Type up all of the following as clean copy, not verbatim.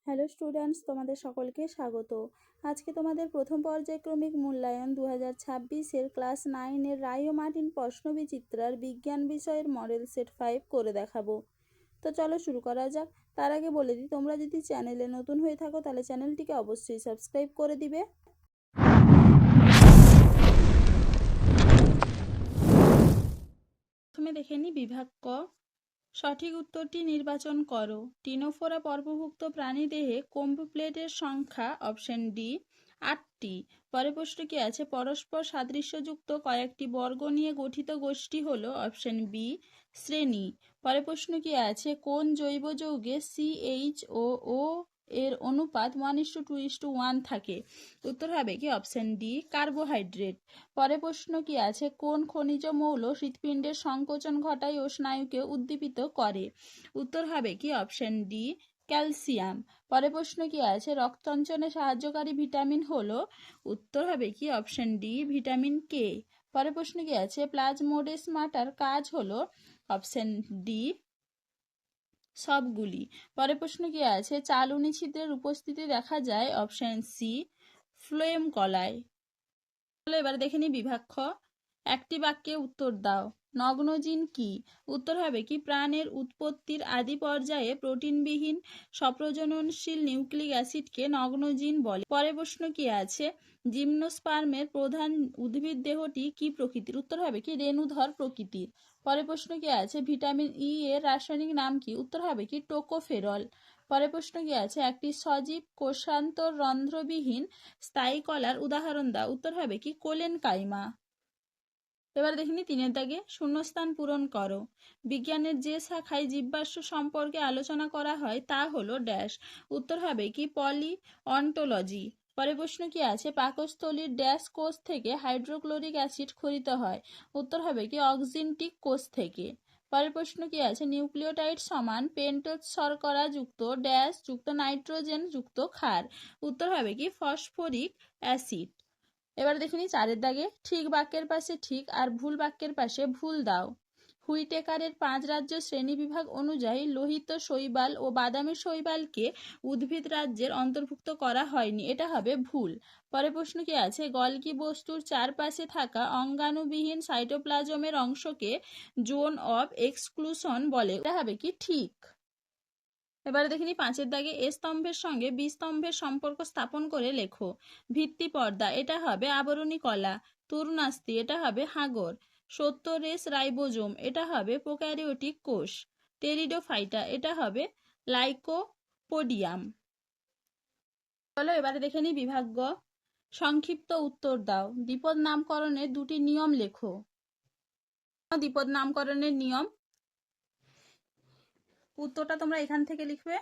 Hello students, তোমাদের সকলকে স্বাগত। আজকে তোমাদের প্রথম পর্যায়ক্রমিক মূল্যায়ন 2026-এর ক্লাস 9-এর রায় ও মার্টিন প্রশ্নবিচিত্রার বিজ্ঞান বিষয়ের মডেল সেট 5 করে দেখাবো। তো চলো শুরু করা যাক। তার আগে বলে দিই, তোমরা যদি চ্যানেলে নতুন হয়ে থাকো তাহলে চ্যানেলটিকে অবশ্যই সাবস্ক্রাইব করে দিবে। প্রথমে দেখে নিই বিভাগ ক। সঠিক উত্তরটি নির্বাচন করো। টিনোফোরা পর্বভুক্ত প্রাণীদেহে কম্বু প্লেটের সংখ্যা অপশন ডি 8টি। পরে প্রশ্ন কি আছে? পরস্পর সাদৃশ্যযুক্ত কয়েকটি বর্গ নিয়ে গঠিত গোষ্ঠী হলো অপশন বি শ্রেণী। পরে প্রশ্ন কি আছে? কোন জৈব যৌগে CH ও O এর অনুপাত 1:2:1 থাকে? উত্তর হবে কি অপশন ডি কার্বোহাইড্রেট। পরে প্রশ্ন কি আছে? কোন খনিজ মৌল হৃৎপিণ্ডের সংকোচন ঘটায় ও স্নায়ুকে উদ্দীপিত করে? উত্তর হবে কি অপশন ডি ক্যালসিয়াম। পরে প্রশ্ন কি আছে? রক্তঞ্চনে সাহায্যকারী ভিটামিন হলো? উত্তর হবে কি অপশন ডি ভিটামিন কে। পরে প্রশ্ন কি আছে? প্লাজমোডেসমাটার কাজ হলো? অপশন ডি সবগুলি। পরে প্রশ্ন কি আছে? চালুনি ছিদ্রের উপস্থিতি দেখা যায় অপশন সি ফ্লোয়েম কলায়। এবার দেখে নি বিভাগ খ। একটি বাক্যে উত্তর দাও। নগ্নজিন কি? উত্তর হবে কি প্রাণের উৎপত্তির আদি পর্যায়ে প্রোটিনবিহীন স্বপ্রজননশীল নিউক্লিক অ্যাসিডকে নগ্নজিন বলে। পরে প্রশ্ন কি আছে? জিমনোস্পার্মের প্রধান উদ্ভিদ দেহটি কি প্রকৃতির? উত্তর হবে কি রেণুধর প্রকৃতির। পরে প্রশ্ন কি আছে? ভিটামিন ই এর রাসায়নিক নাম কি? উত্তর হবে কি টোকোফেরল। পরে প্রশ্ন কি আছে? একটি সজীব কোষান্তর রন্ধ্রবিহীন স্থায়ী কলার উদাহরণ দাও। উত্তর হবে কি কোলেন কাইমা। এবার দেখিনি 3-এর দাগে শূন্যস্থান পূরণ করো। বিজ্ঞানের যে শাখায় জীবাশ্ম সম্পর্কে আলোচনা করা হয় তা হলো ড্যাশ। উত্তর হবে কি পলি অন্টোলজি। পরে প্রশ্ন কি আছে? পাকস্থলীর ড্যাশ কোষ থেকে হাইড্রোক্লোরিক অ্যাসিড খরিত হয়? উত্তর হবে কি অক্সিনটিক কোষ থেকে। পরের প্রশ্ন কি আছে? নিউক্লিওটাইড সমান পেন্টোজ শর্করা যুক্ত ড্যাশ যুক্ত নাইট্রোজেন যুক্ত ক্ষার? উত্তর হবে কি ফসফরিক অ্যাসিড। এবার দেখিনি 4-এর দাগে ঠিক বাক্যের পাশে ঠিক আর ভুল বাক্যের পাশে ভুল দাও। হুইটেকারের 5 রাজ্য শ্রেণীবিভাগ অনুযায়ী লোহিত শৈবাল ও বাদামি শৈবালকে উদ্ভিদ রাজ্যের অন্তর্ভুক্ত করা হয়নি, এটা হবে ভুল। পরে প্রশ্ন কি আছে? গলগি বস্তুর চারপাশে থাকা অঙ্গাণুবিহীন সাইটোপ্লাজমের অংশকে জোন অফ এক্সক্লুশন বলে, এটা হবে কি ঠিক। এবারে দেখিনি 5-এর দাগে এ স্তম্ভের সঙ্গে বি স্তম্ভের সম্পর্ক স্থাপন করে লেখো। ভিত্তি পর্দা, এটা হবে আবরণী কলা। তরুণাস্তি, এটা হবে হাগর। সত্যরেস রাইবোজোম, এটা হবে প্রোক্যারিওটিক কোষ। টেরিডোফাইটা, এটা হবে লাইকোপোডিয়াম। চলো এবারে দেখে নি বিভাগ গ। সংক্ষিপ্ত উত্তর দাও। দ্বিপদ নামকরণের 2টি নিয়ম লেখো। দ্বিপদ নামকরণের নিয়ম, উত্তরটা তোমরা এখান থেকে লিখবে।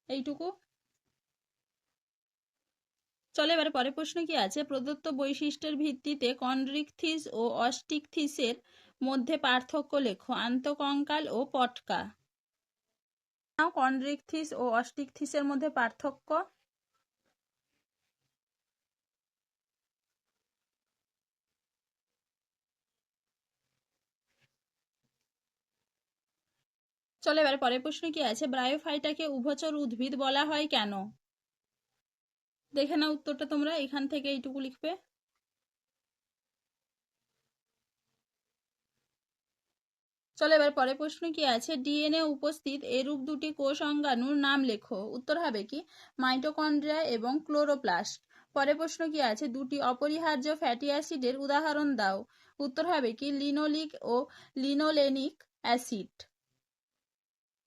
এইটুকু। চলে এবারে পরের প্রশ্ন কি আছে? প্রদত্ত বৈশিষ্ট্যের ভিত্তিতে কন্ড্রিকথিস ও অস্টিকথিসের মধ্যে পার্থক্য লেখো। আন্তঃকঙ্কাল ও পটকা। কন্ড্রিকথিস ও অস্টিকথিসের মধ্যে পার্থক্য। চলে এবারে পরের প্রশ্ন কি আছে? ব্রায়োফাইটাকে উভচর উদ্ভিদ বলা হয় কেন? দেখে নাও উত্তরটা তোমরা এখান থেকে এইটুকু লিখবে। চলো এবার পরের প্রশ্ন কি আছে? ডিএনএ উপস্থিত এরূপ 2টি কোষ অঙ্গাণুর নাম লেখো। উত্তর হবে কি মাইটোকন্ড্রিয়া এবং ক্লোরোপ্লাস্ট। পরের প্রশ্ন কি আছে? 2টি অপরিহার্য ফ্যাটি অ্যাসিডের উদাহরণ দাও। উত্তর হবে কি লিনোলিক ও লিনোলেনিক অ্যাসিড।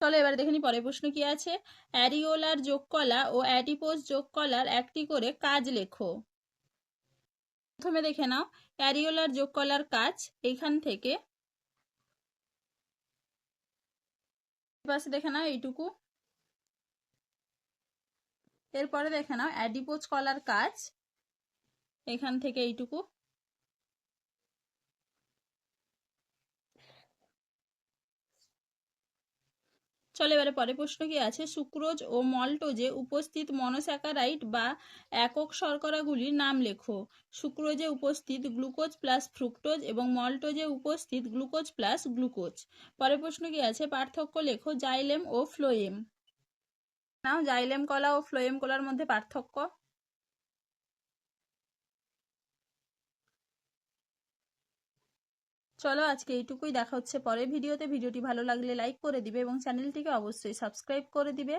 চলো এবার দেখে নি পরের প্রশ্ন কি আছে? অ্যারিওলার যোগকলা ও অ্যাডিপোজ যোগকলার একটি করে কাজ লেখো। প্রথমে দেখে নাও অ্যারিওলার যোগকলার কাজ এখান থেকে পাশে দেখে নাও এইটুকু। এরপরে দেখে নাও অ্যাডিপোজ কলার কাজ এখান থেকে এইটুকু। চলো এবারে পরের প্রশ্ন কি আছে, সুক্রোজ ও মল্টোজে উপস্থিত মনোস্যাকারাইড বা একক শর্করাগুলির নাম লেখো। সুক্রোজে উপস্থিত গ্লুকোজ প্লাস ফ্রুক্টোজ এবং মল্টোজে উপস্থিত গ্লুকোজ প্লাস গ্লুকোজ। পরের প্রশ্ন কি আছে, পার্থক্য লেখো জাইলেম ও ফ্লোয়েম। নাও জাইলেম কলা ও ফ্লোয়েম কলার মধ্যে পার্থক্য। চলো আজকে এইটুকুই, দেখা হচ্ছে পরের ভিডিওতে। ভিডিওটি ভালো লাগলে লাইক করে দিবে এবং চ্যানেলটিকে অবশ্যই সাবস্ক্রাইব করে দিবে।